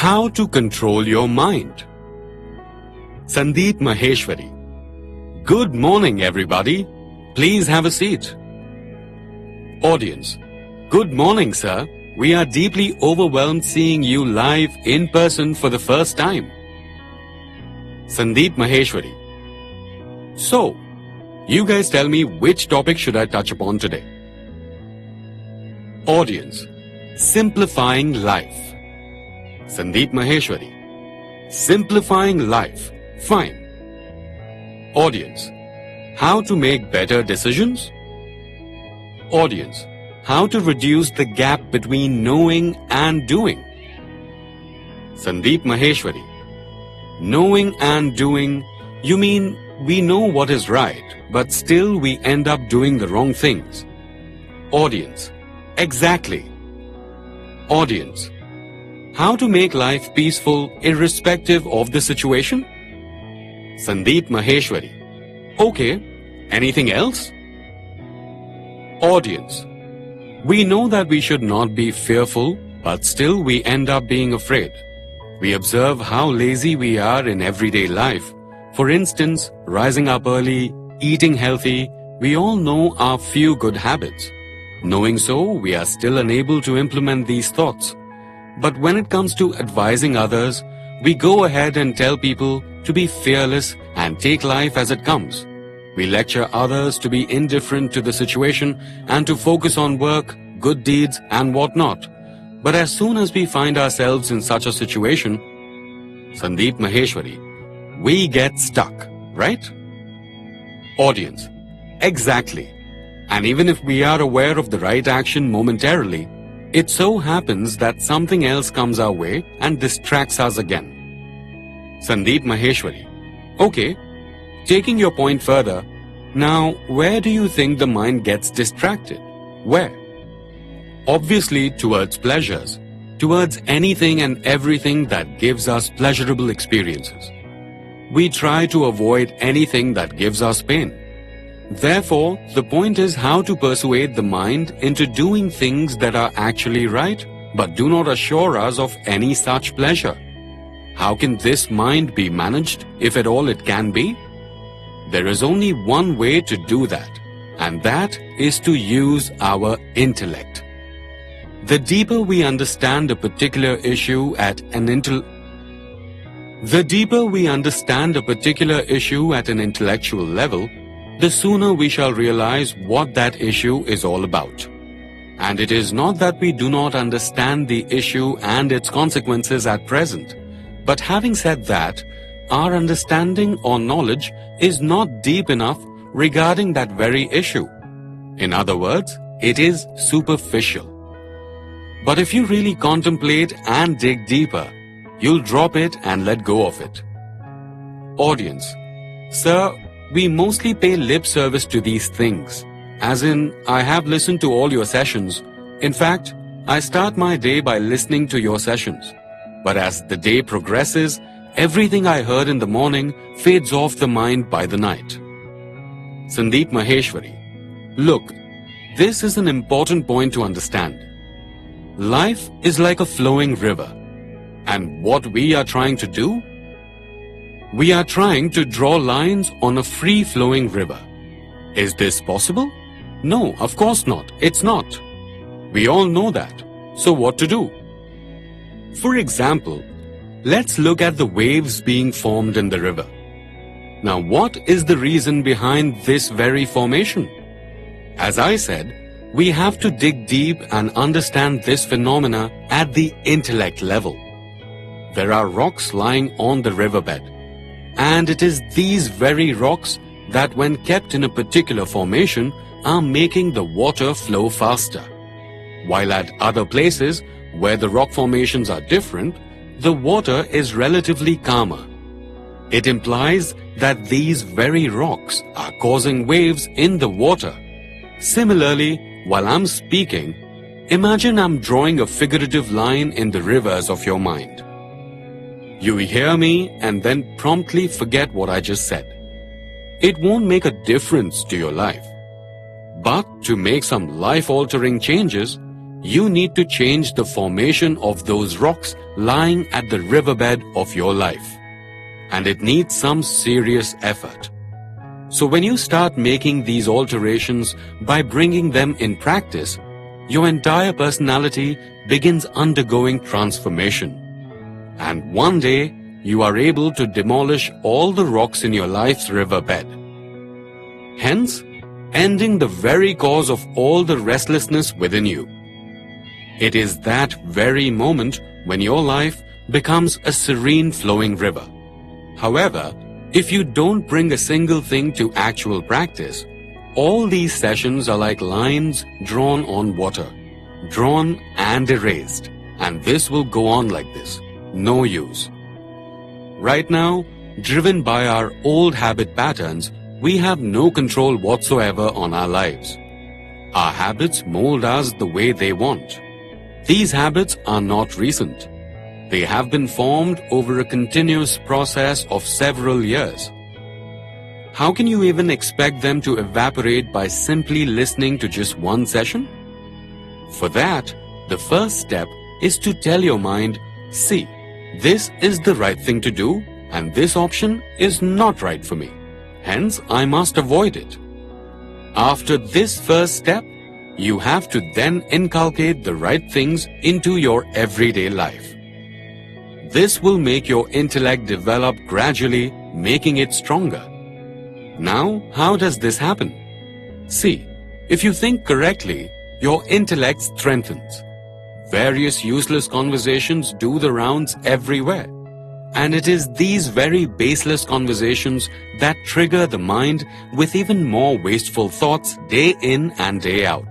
How to control your mind. Sandeep Maheshwari. Good morning, everybody. Please have a seat. Audience. Good morning, sir. We are deeply overwhelmed seeing you live in person for the first time. Sandeep Maheshwari. So, you guys tell me which topic should I touch upon today? Audience. Simplifying life. Sandeep Maheshwari. Simplifying life. Fine. Audience. How to make better decisions? Audience. How to reduce the gap between knowing and doing? Sandeep Maheshwari. Knowing and doing, you mean we know what is right, but still we end up doing the wrong things? Audience. Exactly. Audience. How to make life peaceful irrespective of the situation? Sandeep Maheshwari. Okay. Anything else? Audience. We know that we should not be fearful, but still we end up being afraid. We observe how lazy we are in everyday life. For instance, rising up early, eating healthy, we all know our few good habits. Knowing so, we are still unable to implement these thoughts. But when it comes to advising others, we go ahead and tell people to be fearless and take life as it comes. We lecture others to be indifferent to the situation and to focus on work, good deeds and whatnot. But as soon as we find ourselves in such a situation, Sandeep Maheshwari, we get stuck, right? Audience. Exactly. And even if we are aware of the right action momentarily, it so happens that something else comes our way and distracts us again. Sandeep Maheshwari. Okay. Taking your point further, now where do you think the mind gets distracted? Where? Obviously towards pleasures, towards anything and everything that gives us pleasurable experiences. We try to avoid anything that gives us pain. Therefore, the point is how to persuade the mind into doing things that are actually right, but do not assure us of any such pleasure. How can this mind be managed, if at all it can be? There is only one way to do that, and that is to use our intellect. The deeper we understand a particular issue at an intellectual level, the sooner we shall realize what that issue is all about. And it is not that we do not understand the issue and its consequences at present, but having said that, our understanding or knowledge is not deep enough regarding that very issue. In other words, it is superficial. But if you really contemplate and dig deeper, you'll drop it and let go of it. Audience. Sir, we mostly pay lip service to these things. As in, I have listened to all your sessions. In fact, I start my day by listening to your sessions. But as the day progresses, everything I heard in the morning fades off the mind by the night. Sandeep Maheshwari. Look, this is an important point to understand. Life is like a flowing river. And what we are trying to do? We are trying to draw lines on a free-flowing river. Is this possible? No, of course not. It's not. We all know that. So what to do? For example, let's look at the waves being formed in the river. Now, what is the reason behind this very formation? As I said, we have to dig deep and understand this phenomena at the intellect level. There are rocks lying on the riverbed, and it is these very rocks that, when kept in a particular formation, are making the water flow faster. While at other places, where the rock formations are different, the water is relatively calmer. It implies that these very rocks are causing waves in the water. Similarly, while I'm speaking, imagine I'm drawing a figurative line in the rivers of your mind. You hear me and then promptly forget what I just said. It won't make a difference to your life. But to make some life-altering changes, you need to change the formation of those rocks lying at the riverbed of your life. And it needs some serious effort. So when you start making these alterations by bringing them in practice, your entire personality begins undergoing transformation. And one day, you are able to demolish all the rocks in your life's riverbed. Hence, ending the very cause of all the restlessness within you. It is that very moment when your life becomes a serene flowing river. However, if you don't bring a single thing to actual practice, all these sessions are like lines drawn on water, drawn and erased, and this will go on like this, no use. Right now, driven by our old habit patterns, we have no control whatsoever on our lives. Our habits mold us the way they want. These habits are not recent. They have been formed over a continuous process of several years. How can you even expect them to evaporate by simply listening to just one session? For that, the first step is to tell your mind, see, this is the right thing to do and this option is not right for me. Hence, I must avoid it. After this first step, you have to then inculcate the right things into your everyday life. This will make your intellect develop gradually, making it stronger. Now, how does this happen? See, if you think correctly, your intellect strengthens. Various useless conversations do the rounds everywhere. And it is these very baseless conversations that trigger the mind with even more wasteful thoughts day in and day out.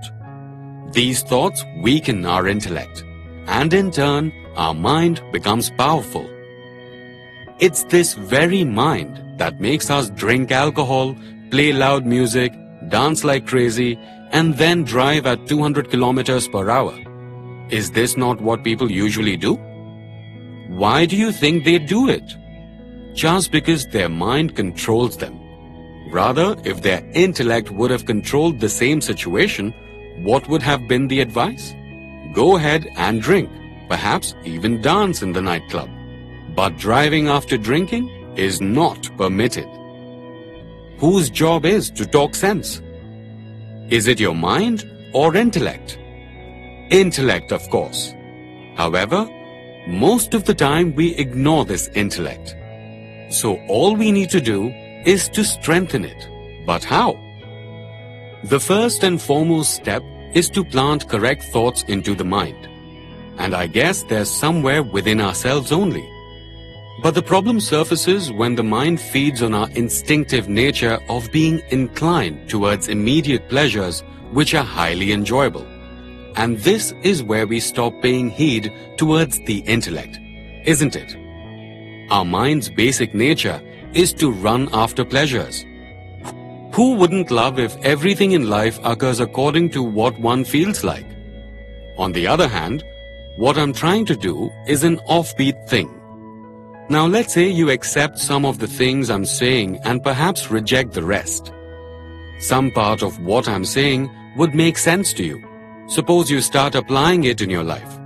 These thoughts weaken our intellect, and in turn, our mind becomes powerful. It's this very mind that makes us drink alcohol, play loud music, dance like crazy, and then drive at 200 kilometers per hour. Is this not what people usually do? Why do you think they do it? Just because their mind controls them. Rather, if their intellect would have controlled the same situation, what would have been the advice? Go ahead and drink, perhaps even dance in the nightclub. But driving after drinking is not permitted. Whose job is to talk sense? Is it your mind or intellect? Intellect, of course. However, most of the time we ignore this intellect. So all we need to do is to strengthen it. But how? The first and foremost step is to plant correct thoughts into the mind. And I guess they're somewhere within ourselves only. But the problem surfaces when the mind feeds on our instinctive nature of being inclined towards immediate pleasures which are highly enjoyable. And this is where we stop paying heed towards the intellect, isn't it? Our mind's basic nature is to run after pleasures. Who wouldn't love if everything in life occurs according to what one feels like? On the other hand, what I'm trying to do is an offbeat thing. Now let's say you accept some of the things I'm saying and perhaps reject the rest. Some part of what I'm saying would make sense to you. Suppose you start applying it in your life.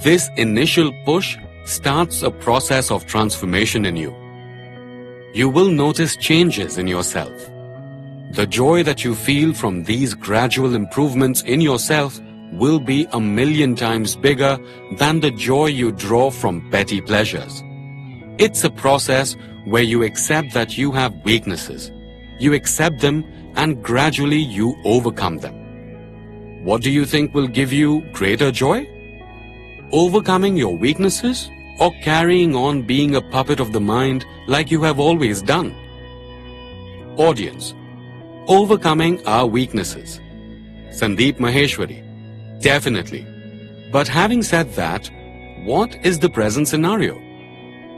This initial push starts a process of transformation in you. You will notice changes in yourself. The joy that you feel from these gradual improvements in yourself will be 1,000,000 times bigger than the joy you draw from petty pleasures. It's a process where you accept that you have weaknesses. You accept them and gradually you overcome them. What do you think will give you greater joy? Overcoming your weaknesses or carrying on being a puppet of the mind like you have always done? Audience, overcoming our weaknesses. Sandeep Maheshwari, definitely. But having said that, what is the present scenario?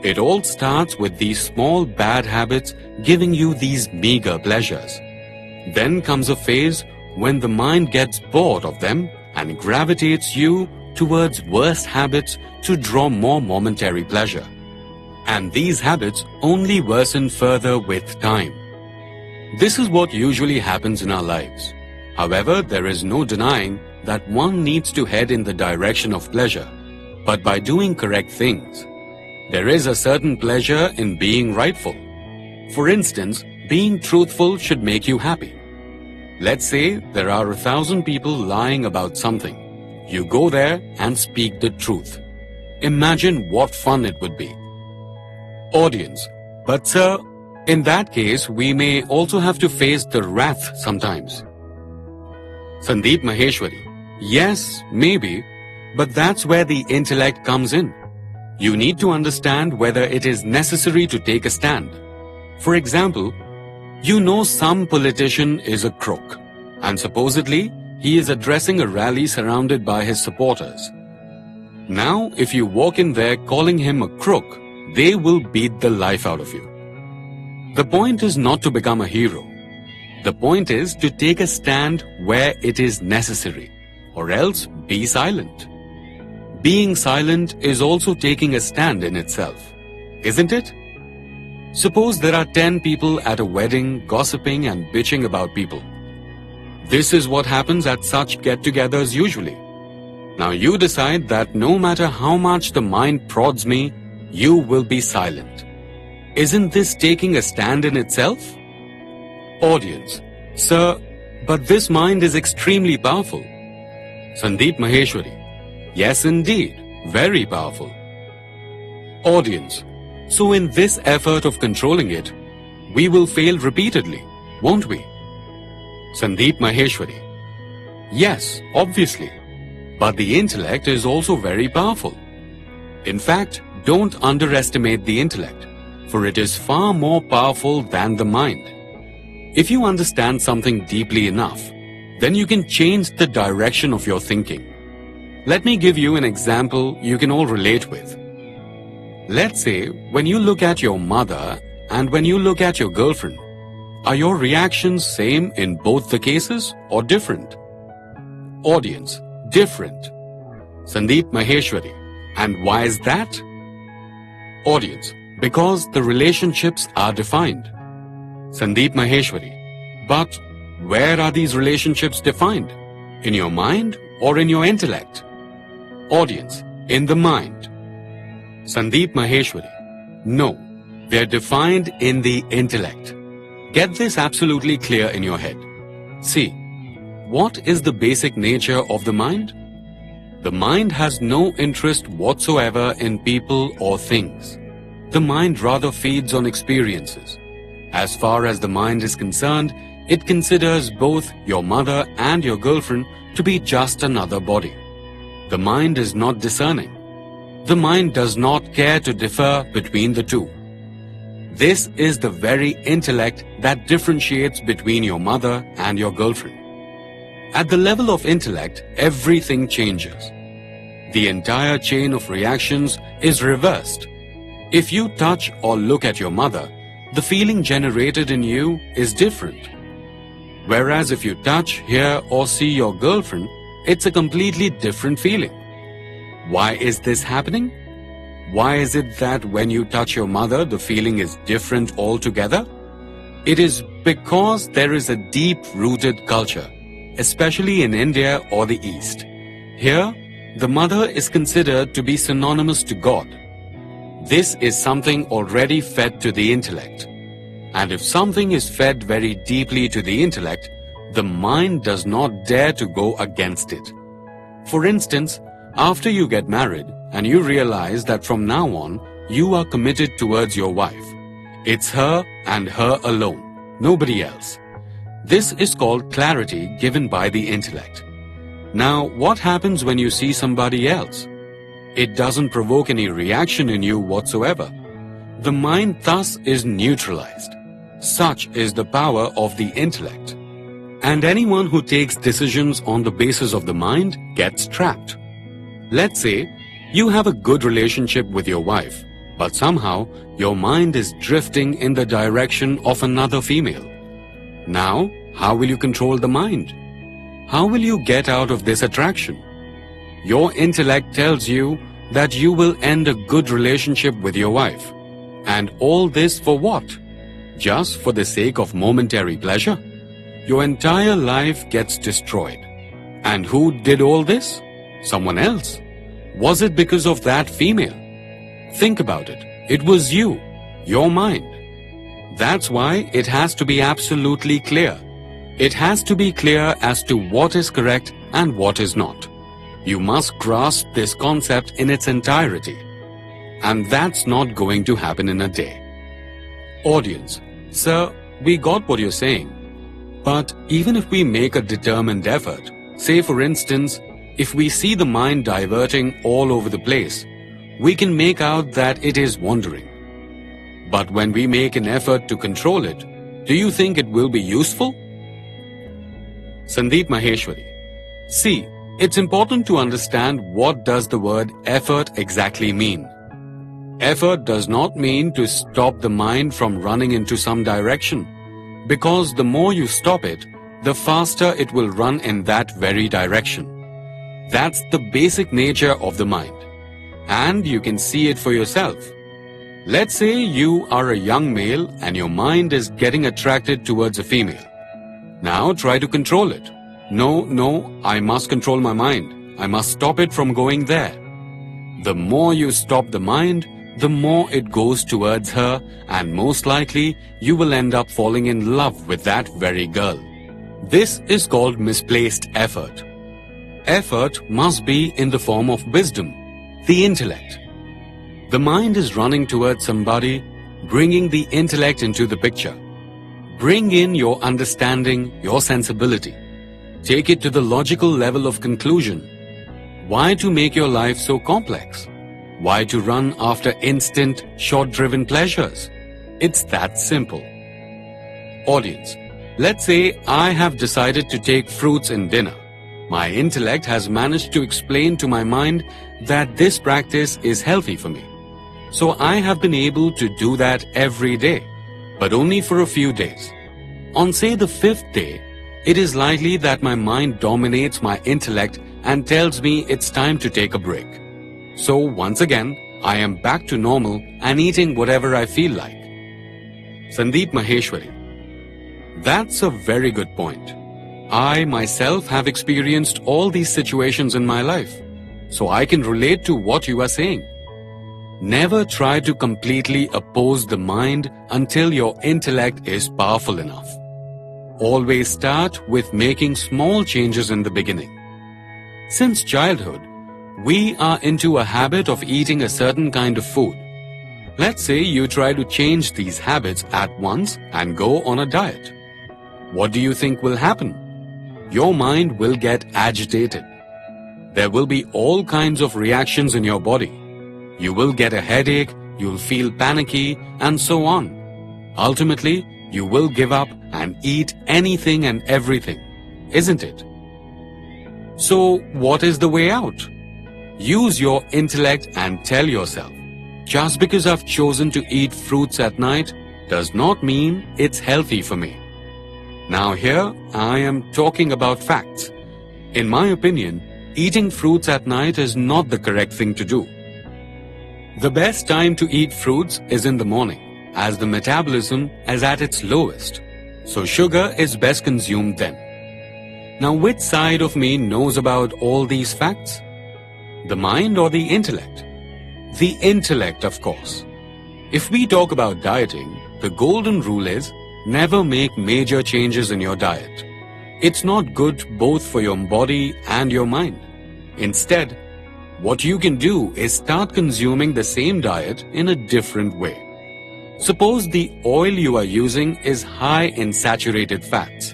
It all starts with these small bad habits giving you these meager pleasures. Then comes a phase when the mind gets bored of them and gravitates you towards worse habits to draw more momentary pleasure. And these habits only worsen further with time. This is what usually happens in our lives. However, there is no denying that one needs to head in the direction of pleasure, but by doing correct things. There is a certain pleasure in being rightful. For instance, being truthful should make you happy. Let's say there are 1,000 people lying about something. You go there and speak the truth. Imagine what fun it would be. Audience: but sir, in that case, we may also have to face the wrath sometimes. Sandeep Maheshwari: yes, maybe, but that's where the intellect comes in. You need to understand whether it is necessary to take a stand. For example, you know some politician is a crook, and supposedly he is addressing a rally surrounded by his supporters. Now, if you walk in there calling him a crook, they will beat the life out of you. The point is not to become a hero. The point is to take a stand where it is necessary, or else be silent. Being silent is also taking a stand in itself, isn't it? Suppose there are 10 people at a wedding gossiping and bitching about people. This is what happens at such get-togethers usually. Now you decide that no matter how much the mind prods me, you will be silent. Isn't this taking a stand in itself? Audience: sir, but this mind is extremely powerful. Sandeep Maheshwari: yes indeed, very powerful. Audience: so in this effort of controlling it, we will fail repeatedly, won't we? Sandeep Maheshwari: yes, obviously. But the intellect is also very powerful. In fact, don't underestimate the intellect, for it is far more powerful than the mind. If you understand something deeply enough, then you can change the direction of your thinking. Let me give you an example you can all relate with. Let's say when you look at your mother and when you look at your girlfriend, are your reactions same in both the cases or different? Audience: different. Sandeep Maheshwari: and why is that? Audience: because the relationships are defined. Sandeep Maheshwari: but where are these relationships defined? In your mind or in your intellect? Audience: in the mind. Sandeep Maheshwari: no, they're defined in the intellect. Get this absolutely clear in your head. See, what is the basic nature of the mind? The mind has no interest whatsoever in people or things. The mind rather feeds on experiences. As far as the mind is concerned, it considers both your mother and your girlfriend to be just another body. The mind is not discerning. The mind does not care to differ between the two. This is the very intellect that differentiates between your mother and your girlfriend. At the level of intellect, everything changes. The entire chain of reactions is reversed. If you touch or look at your mother, the feeling generated in you is different. Whereas if you touch, hear or see your girlfriend, it's a completely different feeling. Why is this happening? Why is it that when you touch your mother, the feeling is different altogether? It is because there is a deep-rooted culture, especially in India or the East. Here, the mother is considered to be synonymous to God. This is something already fed to the intellect. And if something is fed very deeply to the intellect, the mind does not dare to go against it. For instance, after you get married and you realize that from now on, you are committed towards your wife. It's her and her alone, nobody else. This is called clarity given by the intellect. Now, what happens when you see somebody else? It doesn't provoke any reaction in you whatsoever. The mind thus is neutralized. Such is the power of the intellect. And anyone who takes decisions on the basis of the mind gets trapped. Let's say you have a good relationship with your wife, but somehow your mind is drifting in the direction of another female. Now, how will you control the mind? How will you get out of this attraction? Your intellect tells you that you will end a good relationship with your wife. And all this for what? Just for the sake of momentary pleasure? Your entire life gets destroyed. And who did all this? Someone else. Was it because of that female? Think about it. It was you, your mind. That's why it has to be absolutely clear. It has to be clear as to what is correct and what is not. You must grasp this concept in its entirety. And that's not going to happen in a day. Audience, sir, we got what you're saying. But even if we make a determined effort, say for instance, if we see the mind diverting all over the place, we can make out that it is wandering. But when we make an effort to control it, do you think it will be useful? Sandeep Maheshwari. See, it's important to understand what does the word effort exactly mean. Effort does not mean to stop the mind from running into some direction, because the more you stop it, the faster it will run in that very direction. That's the basic nature of the mind. And you can see it for yourself. Let's say you are a young male and your mind is getting attracted towards a female. Now try to control it. No, I must control my mind. I must stop it from going there. The more you stop the mind, the more it goes towards her, and most likely you will end up falling in love with that very girl. This is called misplaced effort. Effort must be in the form of wisdom, the intellect. The mind is running towards somebody, bringing the intellect into the picture. Bring in your understanding, your sensibility. Take it to the logical level of conclusion. Why to make your life so complex? Why to run after instant, short-driven pleasures? It's that simple. Audience, let's say I have decided to take fruits in dinner. My intellect has managed to explain to my mind that this practice is healthy for me. So I have been able to do that every day, but only for a few days. On say the 5th day, it is likely that my mind dominates my intellect and tells me it's time to take a break. So once again, I am back to normal and eating whatever I feel like. Sandeep Maheshwari. That's a very good point. I myself have experienced all these situations in my life, so I can relate to what you are saying. Never try to completely oppose the mind until your intellect is powerful enough. Always start with making small changes in the beginning. Since childhood, we are into a habit of eating a certain kind of food. Let's say you try to change these habits at once and go on a diet. What do you think will happen? Your mind will get agitated. There will be all kinds of reactions in your body. You will get a headache, you'll feel panicky, and so on. Ultimately, you will give up and eat anything and everything, isn't it? So, what is the way out? Use your intellect and tell yourself, just because I've chosen to eat fruits at night does not mean it's healthy for me. Now here, I am talking about facts. In my opinion, eating fruits at night is not the correct thing to do. The best time to eat fruits is in the morning, as the metabolism is at its lowest. So sugar is best consumed then. Now which side of me knows about all these facts? The mind or the intellect? The intellect, of course. If we talk about dieting, the golden rule is never make major changes in your diet. It's not good both for your body and your mind. Instead, what you can do is start consuming the same diet in a different way. Suppose the oil you are using is high in saturated fats.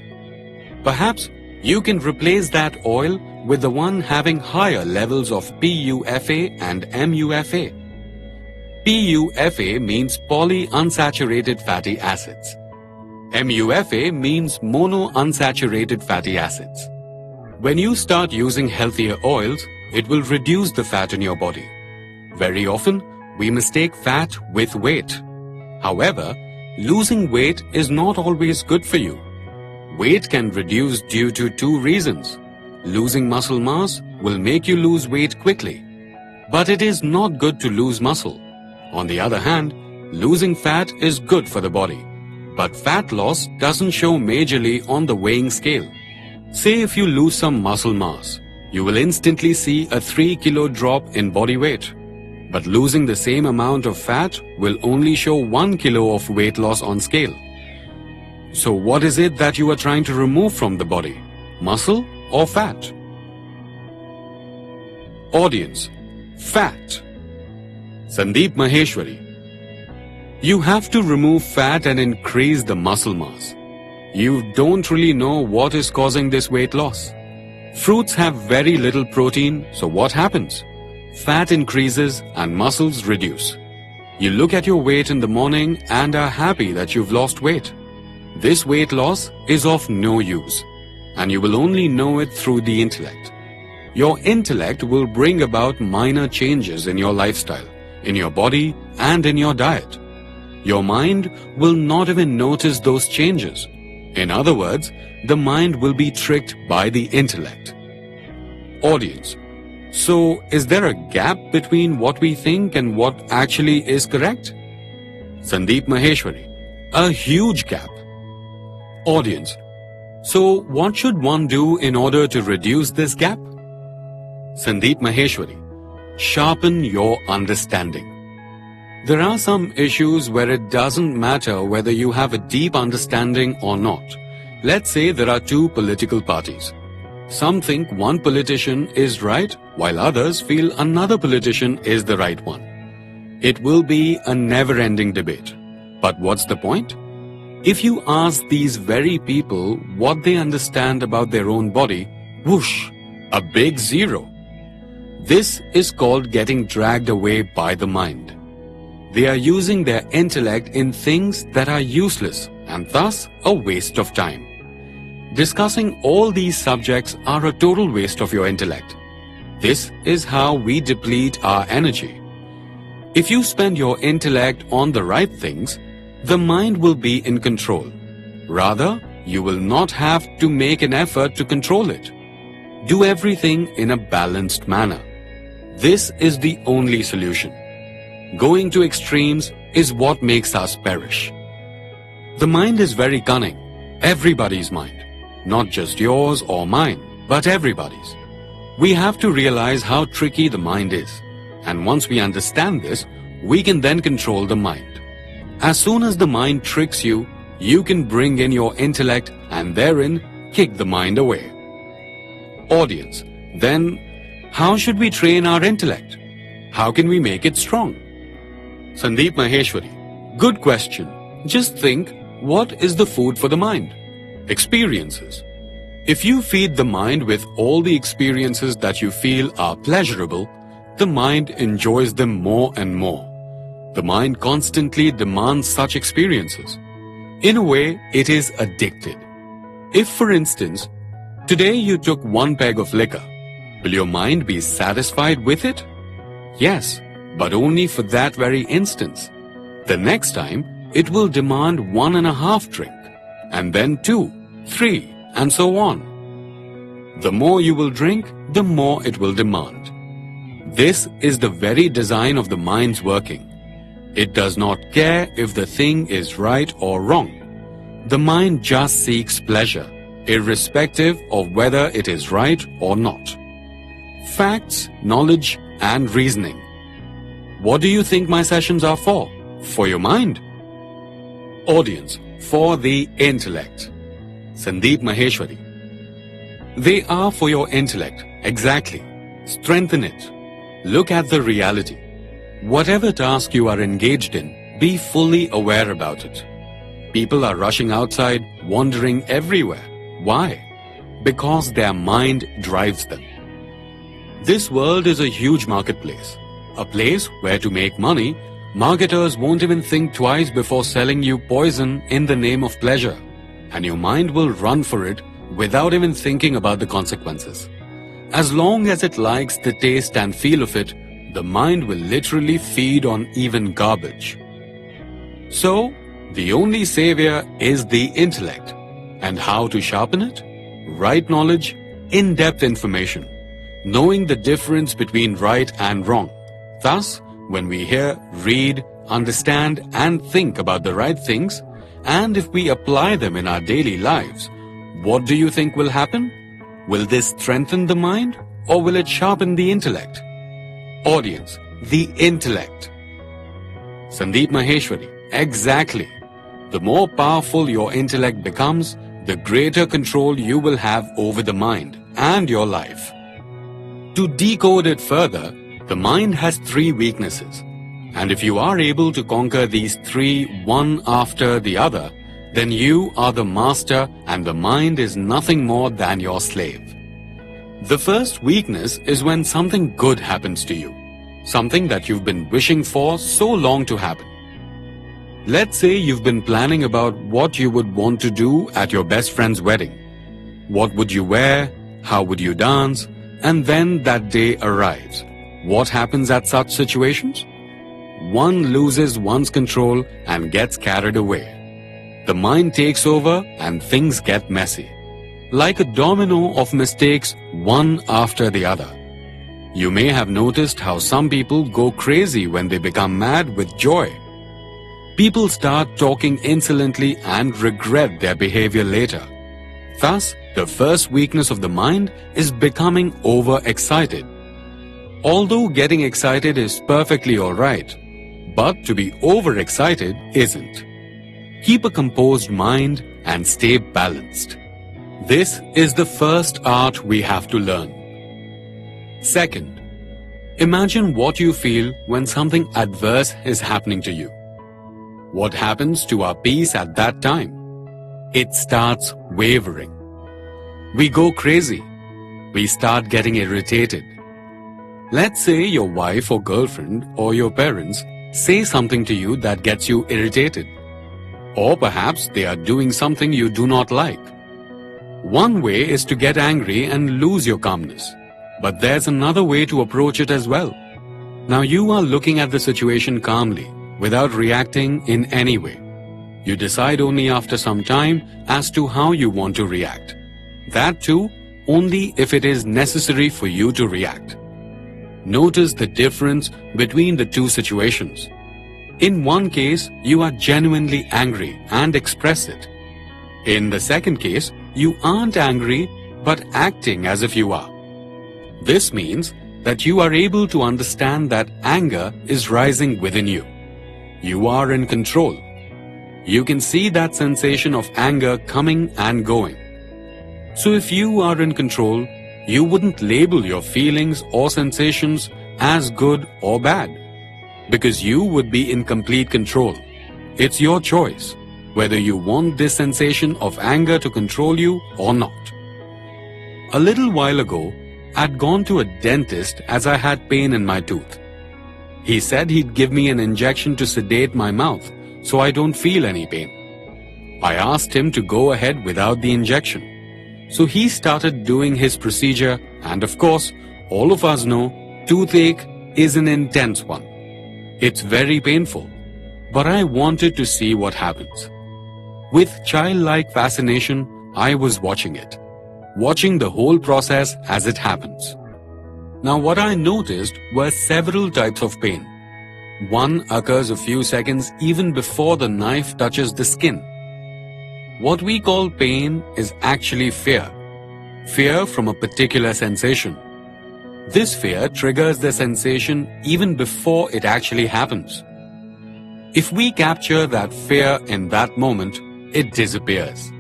Perhaps you can replace that oil with the one having higher levels of PUFA and MUFA. PUFA means polyunsaturated fatty acids. MUFA means monounsaturated fatty acids. When you start using healthier oils, it will reduce the fat in your body. Very often, we mistake fat with weight. However, losing weight is not always good for you. Weight can reduce due to two reasons. Losing muscle mass will make you lose weight quickly. But it is not good to lose muscle. On the other hand, losing fat is good for the body. But fat loss doesn't show majorly on the weighing scale. Say if you lose some muscle mass, you will instantly see a 3 kilo drop in body weight. But losing the same amount of fat will only show 1 kilo of weight loss on scale. So what is it that you are trying to remove from the body? Muscle or fat? Audience: fat. Sandeep Maheshwari: you have to remove fat and increase the muscle mass. You don't really know what is causing this weight loss. Fruits have very little protein, so what happens? Fat increases and muscles reduce. You look at your weight in the morning and are happy that you've lost weight. This weight loss is of no use, and you will only know it through the intellect. Your intellect will bring about minor changes in your lifestyle, in your body, and in your diet. Your mind will not even notice those changes. In other words, the mind will be tricked by the intellect. Audience: so is there a gap between what we think and what actually is correct? Sandeep Maheshwari: a huge gap. Audience: so what should one do in order to reduce this gap? Sandeep Maheshwari: sharpen your understanding. There are some issues where it doesn't matter whether you have a deep understanding or not. Let's say there are two political parties. Some think one politician is right, while others feel another politician is the right one. It will be a never-ending debate. But what's the point? If you ask these very people what they understand about their own body, whoosh, a big zero. This is called getting dragged away by the mind. They are using their intellect in things that are useless and thus a waste of time. Discussing all these subjects are a total waste of your intellect. This is how we deplete our energy. If you spend your intellect on the right things, the mind will be in control. Rather, you will not have to make an effort to control it. Do everything in a balanced manner. This is the only solution. Going to extremes is what makes us perish. The mind is very cunning. Everybody's mind. Not just yours or mine, but everybody's. We have to realize how tricky the mind is. And once we understand this, we can then control the mind. As soon as the mind tricks you, you can bring in your intellect and therein kick the mind away. Audience: then how should we train our intellect? How can we make it strong? Sandeep Maheshwari: good question. Just think, what is the food for the mind? Experiences. If you feed the mind with all the experiences that you feel are pleasurable, the mind enjoys them more and more. The mind constantly demands such experiences. In a way, it is addicted. If, for instance, today you took one peg of liquor, will your mind be satisfied with it? Yes, but only for that very instance. The next time, it will demand 1.5 drink, and then 2, 3, and so on. The more you will drink, the more it will demand. This is the very design of the mind's working. It does not care if the thing is right or wrong. The mind just seeks pleasure, irrespective of whether it is right or not. Facts, knowledge, and reasoning. What do you think my sessions are for? For your mind? Audience: for the intellect. Sandeep Maheshwari: they are for your intellect, exactly. Strengthen it. Look at the reality. Whatever task you are engaged in, be fully aware about it. People are rushing outside, wandering everywhere. Why? Because their mind drives them. This world is a huge marketplace. A place where to make money, marketers won't even think twice before selling you poison in the name of pleasure. And your mind will run for it without even thinking about the consequences. As long as it likes the taste and feel of it, the mind will literally feed on even garbage. So, the only savior is the intellect. And how to sharpen it? Right knowledge, in-depth information, knowing the difference between right and wrong. Thus, when we hear, read, understand, and think about the right things, and if we apply them in our daily lives, What do you think will happen? Will this strengthen the mind or will it sharpen the intellect? Audience, the intellect. Sandeep Maheshwari, exactly. The more powerful your intellect becomes, the greater control you will have over the mind and your life. To decode it further, the mind has 3 weaknesses. And if you are able to conquer these 3 one after the other, then you are the master and the mind is nothing more than your slave. The first weakness is when something good happens to you, something that you've been wishing for so long to happen. Let's say you've been planning about what you would want to do at your best friend's wedding. What would you wear? How would you dance? And then that day arrives. What happens at such situations? One loses one's control and gets carried away. The mind takes over and things get messy. Like a domino of mistakes, one after the other. You may have noticed how some people go crazy when they become mad with joy. People start talking insolently and regret their behavior later. Thus, the first weakness of the mind is becoming overexcited. Although getting excited is perfectly alright, but to be overexcited isn't. Keep a composed mind and stay balanced. This is the first art we have to learn. Second, imagine what you feel when something adverse is happening to you. What happens to our peace at that time? It starts wavering. We go crazy. We start getting irritated. Let's say your wife or girlfriend or your parents say something to you that gets you irritated. Or perhaps they are doing something you do not like. One way is to get angry and lose your calmness. But there's another way to approach it as well. Now you are looking at the situation calmly, without reacting in any way. You decide only after some time as to how you want to react. That too, only if it is necessary for you to react. Notice the difference between the 2 situations. In one case, you are genuinely angry and express it. In the second case, you aren't angry but acting as if you are. This means that you are able to understand that anger is rising within you. You are in control. You can see that sensation of anger coming and going. So if you are in control, you wouldn't label your feelings or sensations as good or bad, because you would be in complete control. It's your choice whether you want this sensation of anger to control you or not. A little while ago, I'd gone to a dentist as I had pain in my tooth. He said he'd give me an injection to sedate my mouth so I don't feel any pain. I asked him to go ahead without the injection. So he started doing his procedure, and of course, all of us know toothache is an intense one. It's very painful, but I wanted to see what happens. With childlike fascination, I was watching it, watching the whole process as it happens. Now what I noticed were several types of pain. One occurs a few seconds even before the knife touches the skin. What we call pain is actually fear. Fear from a particular sensation. This fear triggers the sensation even before it actually happens. If we capture that fear in that moment, it disappears.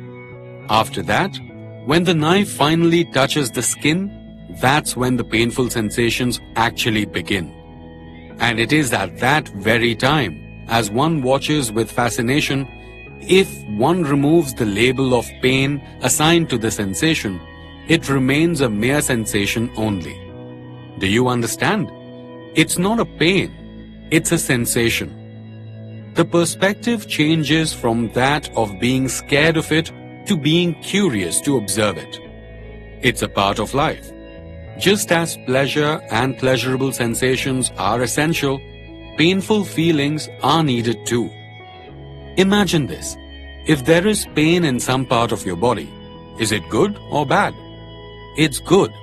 After that, when the knife finally touches the skin, that's when the painful sensations actually begin. And it is at that very time, as one watches with fascination, if one removes the label of pain assigned to the sensation, it remains a mere sensation only. Do you understand? It's not a pain, it's a sensation. The perspective changes from that of being scared of it to being curious to observe it. It's a part of life. Just as pleasure and pleasurable sensations are essential, painful feelings are needed too. Imagine this. If there is pain in some part of your body, is it good or bad? It's good,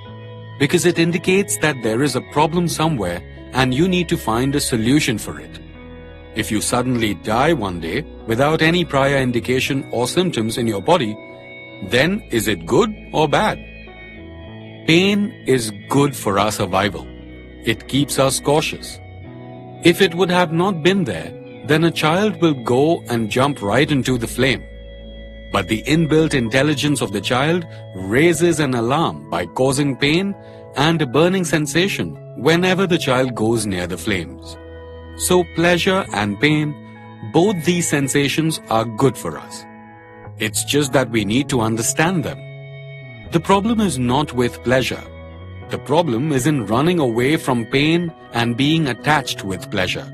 because it indicates that there is a problem somewhere and you need to find a solution for it. If you suddenly die one day without any prior indication or symptoms in your body, then is it good or bad? Pain is good for our survival. It keeps us cautious. If it would have not been there, then a child will go and jump right into the flame. But the inbuilt intelligence of the child raises an alarm by causing pain and a burning sensation whenever the child goes near the flames. So pleasure and pain, both these sensations are good for us. It's just that we need to understand them. The problem is not with pleasure. The problem is in running away from pain and being attached with pleasure.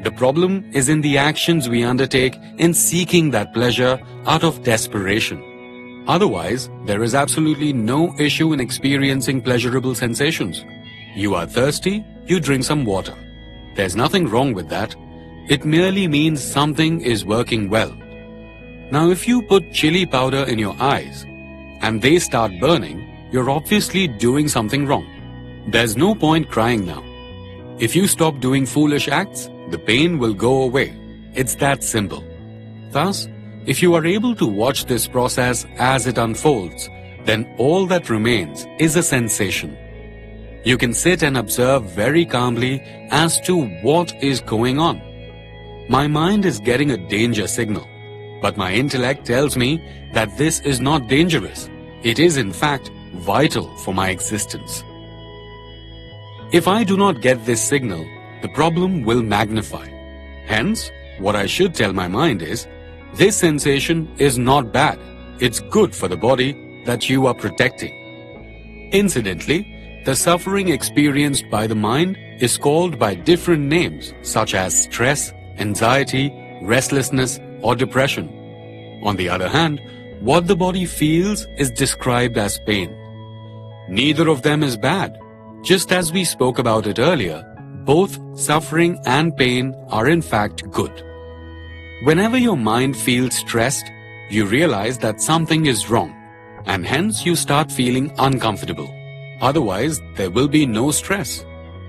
The problem is in the actions we undertake in seeking that pleasure out of desperation. Otherwise, there is absolutely no issue in experiencing pleasurable sensations. You are thirsty, you drink some water. There's nothing wrong with that. It merely means something is working well. Now, if you put chili powder in your eyes and they start burning, you're obviously doing something wrong. There's no point crying now. If you stop doing foolish acts, the pain will go away. It's that simple. Thus, if you are able to watch this process as it unfolds, then all that remains is a sensation. You can sit and observe very calmly as to what is going on. My mind is getting a danger signal, but my intellect tells me that this is not dangerous. It is in fact vital for my existence. If I do not get this signal, the problem will magnify. Hence, what I should tell my mind is, this sensation is not bad. It's good for the body that you are protecting. Incidentally, the suffering experienced by the mind is called by different names such as stress, anxiety, restlessness, or depression. On the other hand, what the body feels is described as pain. Neither of them is bad. Just as we spoke about it earlier, both suffering and pain are in fact good. Whenever your mind feels stressed, you realize that something is wrong, and hence you start feeling uncomfortable. Otherwise, there will be no stress.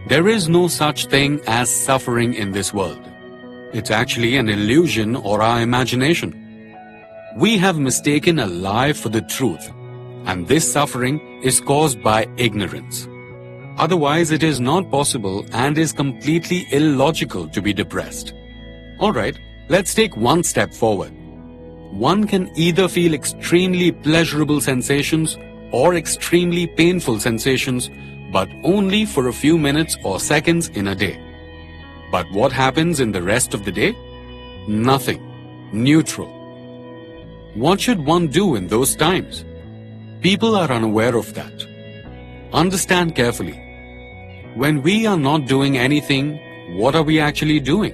There is no such thing as suffering in this world. It's actually an illusion or our imagination. We have mistaken a lie for the truth, and this suffering is caused by ignorance. Otherwise, it is not possible and is completely illogical to be depressed. Alright, let's take one step forward. One can either feel extremely pleasurable sensations or extremely painful sensations, but only for a few minutes or seconds in a day. But what happens in the rest of the day? Nothing. Neutral. What should one do in those times? People are unaware of that. Understand carefully. When we are not doing anything, what are we actually doing?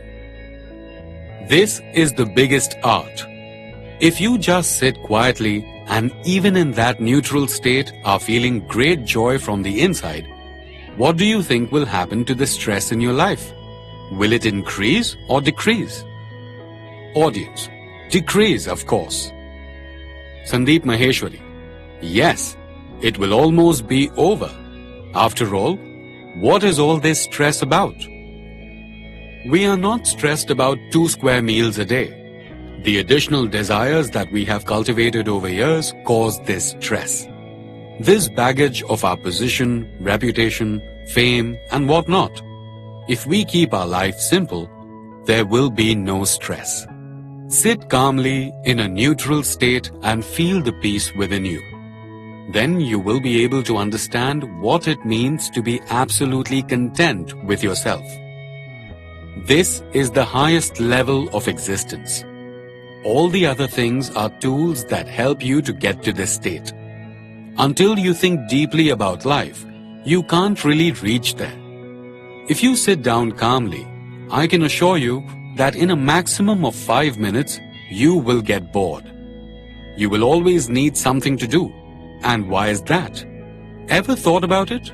This is the biggest art. If you just sit quietly and even in that neutral state are feeling great joy from the inside, what do you think will happen to the stress in your life? Will it increase or decrease? Audience, decrease, of course. Sandeep Maheshwari, yes, it will almost be over. After all, what is all this stress about? We are not stressed about 2 square meals a day. The additional desires that we have cultivated over years cause this stress. This baggage of our position, reputation, fame, and whatnot. If we keep our life simple, there will be no stress. Sit calmly in a neutral state and feel the peace within you. Then you will be able to understand what it means to be absolutely content with yourself. This is the highest level of existence. All the other things are tools that help you to get to this state. Until you think deeply about life, you can't really reach there. If you sit down calmly, I can assure you that in a maximum of 5 minutes, you will get bored. You will always need something to do. And why is that? Ever thought about it?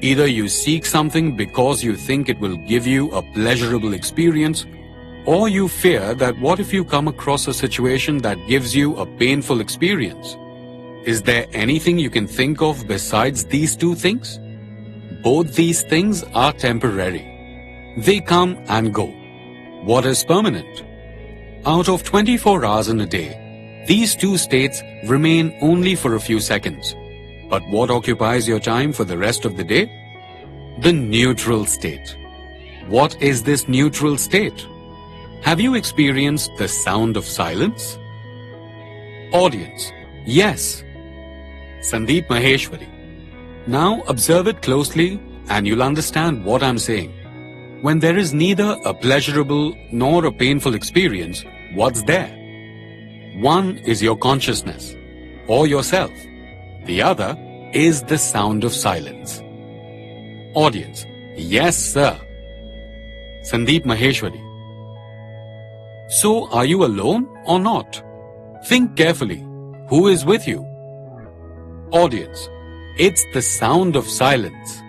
Either you seek something because you think it will give you a pleasurable experience, or you fear that what if you come across a situation that gives you a painful experience? Is there anything you can think of besides these 2 things? Both these things are temporary. They come and go. What is permanent? Out of 24 hours in a day, These two states remain only for a few seconds. But what occupies your time for the rest of the day? The neutral state. What is this neutral state? Have you experienced the sound of silence? Audience: yes. Sandeep Maheshwari. Now observe it closely and you'll understand what I'm saying. When there is neither a pleasurable nor a painful experience, what's there? One is your consciousness or yourself. The other is the sound of silence. Audience: yes, sir. Sandeep Maheshwari. So, are you alone or not? Think carefully. Who is with you? Audience: it's the sound of silence.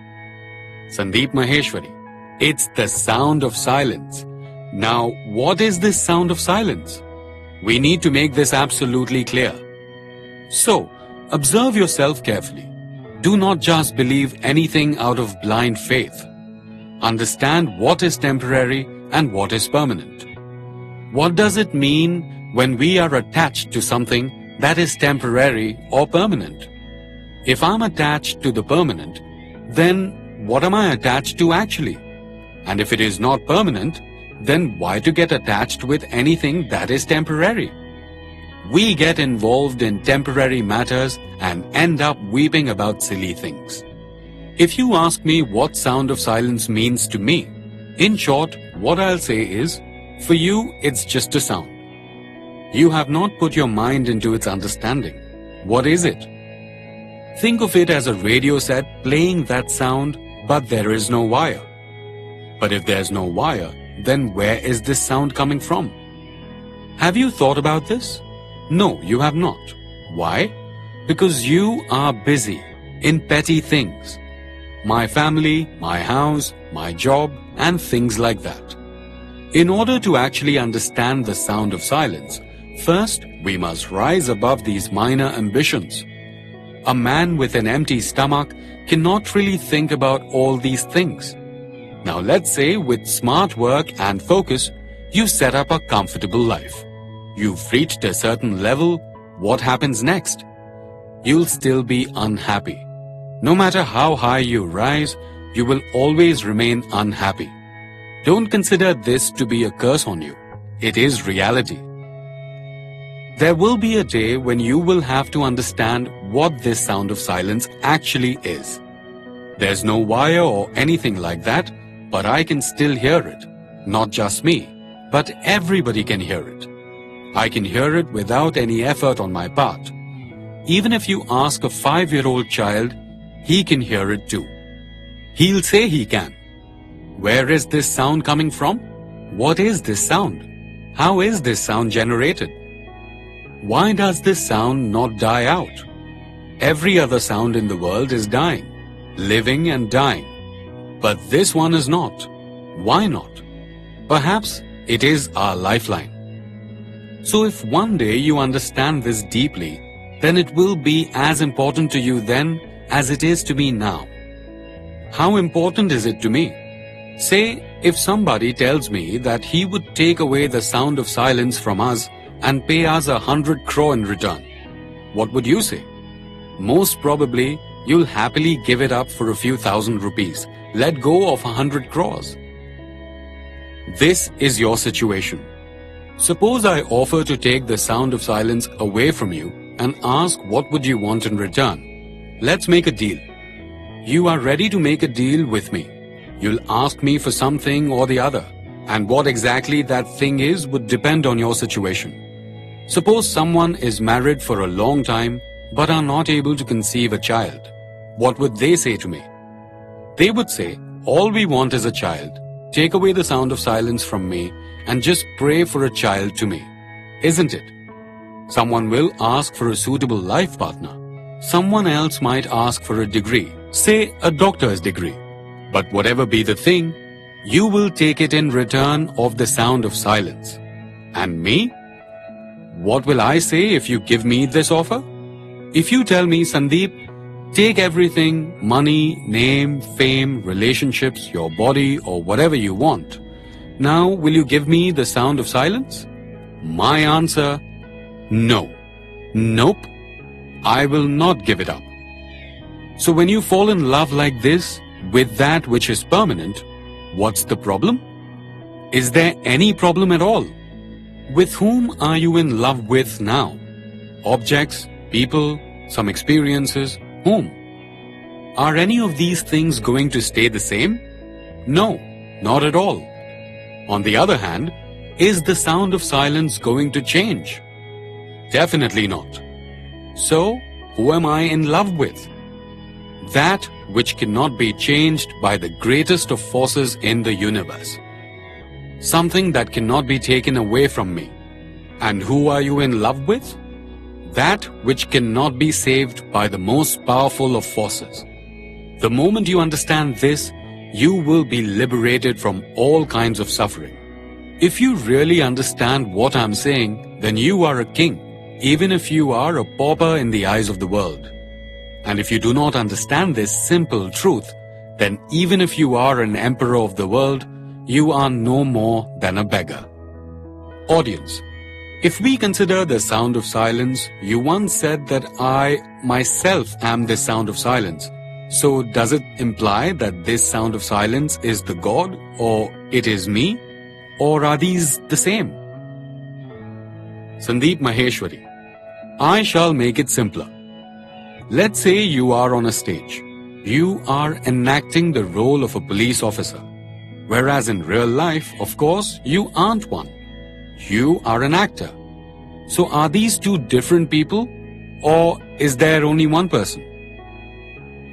Sandeep Maheshwari. It's the sound of silence. Now, what is this sound of silence? We need to make this absolutely clear. So, observe yourself carefully. Do not just believe anything out of blind faith. Understand what is temporary and what is permanent. What does it mean when we are attached to something that is temporary or permanent? If I'm attached to the permanent, then what am I attached to actually? And if it is not permanent, then why to get attached with anything that is temporary? We get involved in temporary matters and end up weeping about silly things. If you ask me what sound of silence means to me, in short, what I'll say is, for you, it's just a sound. You have not put your mind into its understanding. What is it? Think of it as a radio set playing that sound, but there is no wire. But if there's no wire, then where is this sound coming from? Have you thought about this? No, you have not. Why? Because you are busy in petty things. My family, my house, my job, and things like that. In order to actually understand the sound of silence, first we must rise above these minor ambitions. A man with an empty stomach cannot really think about all these things. Now let's say with smart work and focus, you set up a comfortable life. You've reached a certain level, what happens next? You'll still be unhappy. No matter how high you rise, you will always remain unhappy. Don't consider this to be a curse on you. It is reality. There will be a day when you will have to understand what this sound of silence actually is. There's no wire or anything like that, but I can still hear it. Not just me, but everybody can hear it. I can hear it without any effort on my part. Even if you ask a 5-year-old child, he can hear it too. He'll say he can. Where is this sound coming from? What is this sound? How is this sound generated? Why does this sound not die out? Every other sound in the world is dying, living and dying. But this one is not. Why not? Perhaps it is our lifeline. So if one day you understand this deeply, then it will be as important to you then as it is to me now. How important is it to me? Say, if somebody tells me that he would take away the sound of silence from us and pay us 100 crore in return, what would you say? Most probably, you'll happily give it up for a few thousand rupees. Let go of 100 crores. This is your situation. Suppose I offer to take the sound of silence away from you and ask what would you want in return. Let's make a deal. You are ready to make a deal with me. You'll ask me for something or the other, and what exactly that thing is would depend on your situation. Suppose someone is married for a long time but are not able to conceive a child. What would they say to me? They would say, all we want is a child. Take away the sound of silence from me and just pray for a child to me. Isn't it? Someone will ask for a suitable life partner. Someone else might ask for a degree, say a doctor's degree. But whatever be the thing, you will take it in return of the sound of silence. And me? What will I say if you give me this offer? If you tell me, Sandeep, take everything, money, name, fame, relationships, your body, or whatever you want. Now, will you give me the sound of silence? My answer, no. Nope, I will not give it up. So when you fall in love like this, with that which is permanent, what's the problem? Is there any problem at all? With whom are you in love with now? Objects, people, some experiences, whom? Are any of these things going to stay the same? No, not at all. On the other hand, is the sound of silence going to change? Definitely not. So, who am I in love with? That which cannot be changed by the greatest of forces in the universe. Something that cannot be taken away from me. And who are you in love with? That which cannot be saved by the most powerful of forces. The moment you understand this, you will be liberated from all kinds of suffering. If you really understand what I'm saying, then you are a king, even if you are a pauper in the eyes of the world. And if you do not understand this simple truth, then even if you are an emperor of the world, you are no more than a beggar. Audience, if we consider the sound of silence, you once said that I myself am the sound of silence. So does it imply that this sound of silence is the God, or it is me? Or are these the same? Sandeep Maheshwari, I shall make it simpler. Let's say you are on a stage. You are enacting the role of a police officer. Whereas in real life, of course, you aren't one. You are an actor. So are these two different people? Or is there only one person?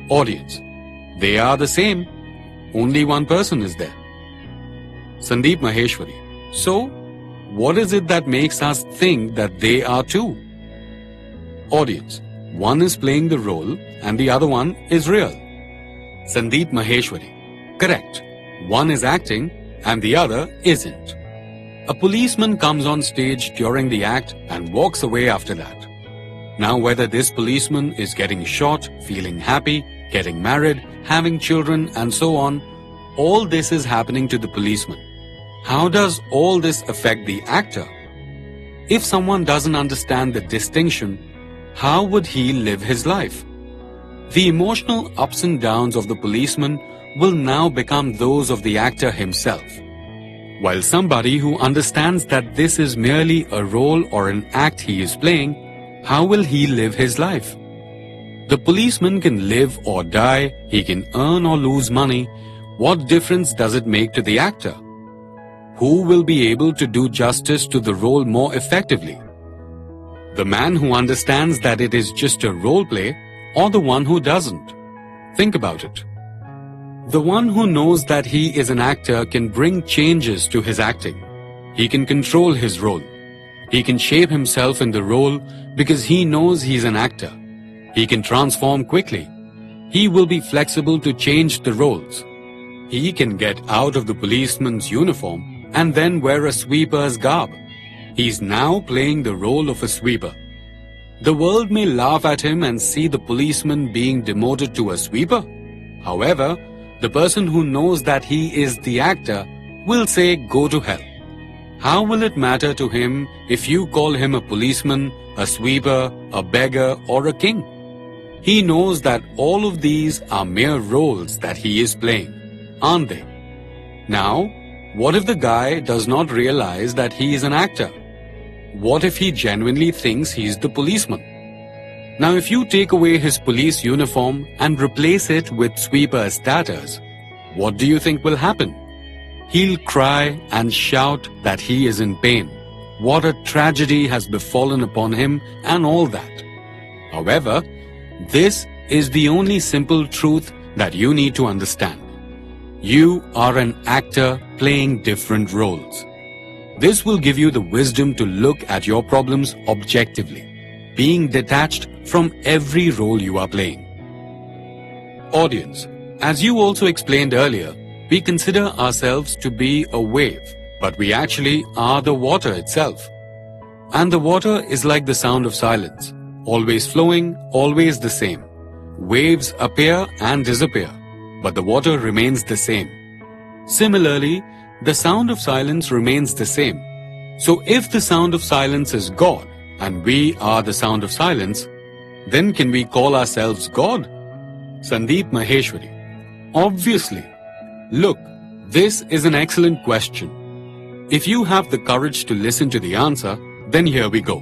Audience, they are the same. Only one person is there. Sandeep Maheshwari, so what is it that makes us think that they are two? Audience, one is playing the role and the other one is real. Sandeep Maheshwari, correct. One is acting and the other isn't. A policeman comes on stage during the act and walks away after that. Now whether this policeman is getting shot, feeling happy, getting married, having children and so on, all this is happening to the policeman. How does all this affect the actor? If someone doesn't understand the distinction, how would he live his life? The emotional ups and downs of the policeman will now become those of the actor himself. While somebody who understands that this is merely a role or an act he is playing, how will he live his life? The policeman can live or die, he can earn or lose money. What difference does it make to the actor? Who will be able to do justice to the role more effectively? The man who understands that it is just a role play, or the one who doesn't? Think about it. The one who knows that he is an actor can bring changes to his acting. He can control his role. He can shape himself in the role because he knows he's an actor. He can transform quickly. He will be flexible to change the roles. He can get out of the policeman's uniform and then wear a sweeper's garb. He's now playing the role of a sweeper. The world may laugh at him and see the policeman being demoted to a sweeper. However, the person who knows that he is the actor will say, "Go to hell." How will it matter to him if you call him a policeman, a sweeper, a beggar, or a king? He knows that all of these are mere roles that he is playing, aren't they? Now, what if the guy does not realize that he is an actor? What if he genuinely thinks he's the policeman? Now, if you take away his police uniform and replace it with sweeper's tatters, what do you think will happen? He'll cry and shout that he is in pain. What a tragedy has befallen upon him and all that. However, this is the only simple truth that you need to understand. You are an actor playing different roles. This will give you the wisdom to look at your problems objectively, being detached from every role you are playing. Audience, as you also explained earlier, we consider ourselves to be a wave, but we actually are the water itself. And the water is like the sound of silence, always flowing, always the same. Waves appear and disappear, but the water remains the same. Similarly, the sound of silence remains the same. So if the sound of silence is God, and we are the sound of silence, then can we call ourselves God? Sandeep Maheshwari. Obviously. Look, this is an excellent question. If you have the courage to listen to the answer, then here we go.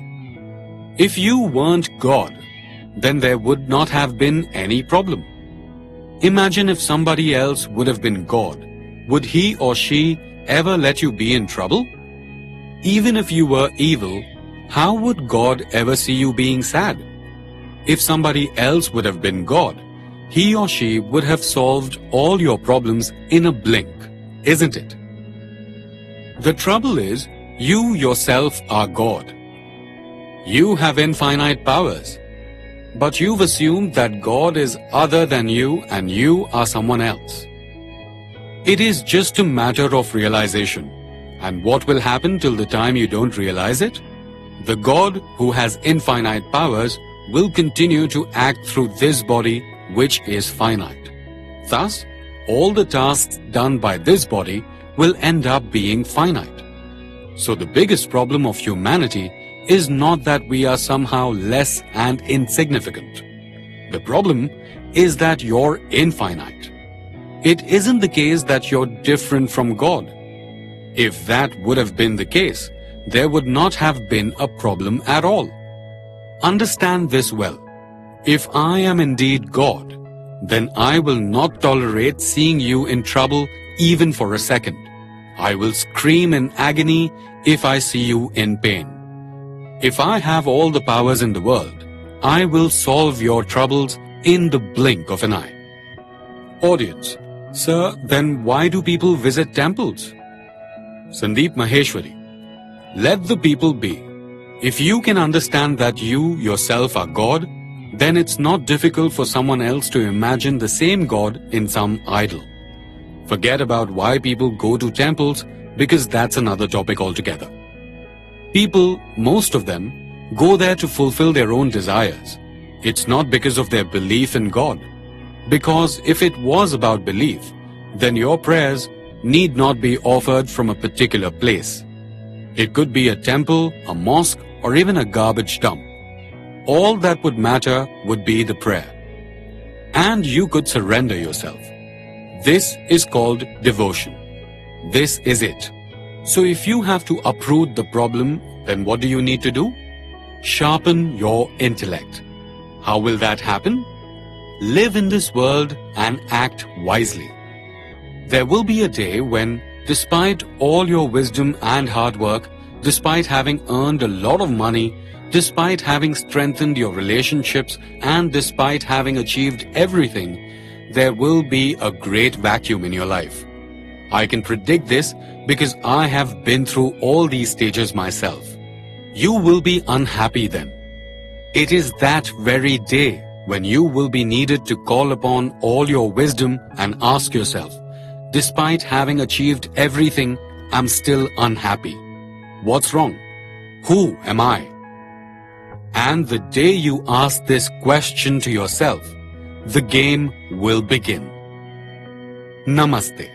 If you weren't God, then there would not have been any problem. Imagine if somebody else would have been God. Would he or she ever let you be in trouble? Even if you were evil, how would God ever see you being sad? If somebody else would have been God, he or she would have solved all your problems in a blink, isn't it? The trouble is, you yourself are God. You have infinite powers, but you've assumed that God is other than you and you are someone else. It is just a matter of realization. And what will happen till the time you don't realize it? The God who has infinite powers will continue to act through this body which is finite. Thus, all the tasks done by this body will end up being finite. So the biggest problem of humanity is not that we are somehow less and insignificant. The problem is that you're infinite. It isn't the case that you're different from God. If that would have been the case, there would not have been a problem at all. Understand this well. If I am indeed God, then I will not tolerate seeing you in trouble even for a second. I will scream in agony if I see you in pain. If I have all the powers in the world, I will solve your troubles in the blink of an eye. Audience, sir, then why do people visit temples? Sandeep Maheshwari. Let the people be. If you can understand that you yourself are God, then it's not difficult for someone else to imagine the same God in some idol. Forget about why people go to temples, because that's another topic altogether. People, most of them, go there to fulfill their own desires. It's not because of their belief in God. Because if it was about belief, then your prayers need not be offered from a particular place. It could be a temple, a mosque, or even a garbage dump. All that would matter would be the prayer. And you could surrender yourself. This is called devotion. This is it. So if you have to uproot the problem, then what do you need to do? Sharpen your intellect. How will that happen? Live in this world and act wisely. There will be a day when, despite all your wisdom and hard work, despite having earned a lot of money, despite having strengthened your relationships, and despite having achieved everything, there will be a great vacuum in your life. I can predict this because I have been through all these stages myself. You will be unhappy then. It is that very day when you will be needed to call upon all your wisdom and ask yourself, despite having achieved everything, I'm still unhappy. What's wrong? Who am I? And the day you ask this question to yourself, the game will begin. Namaste.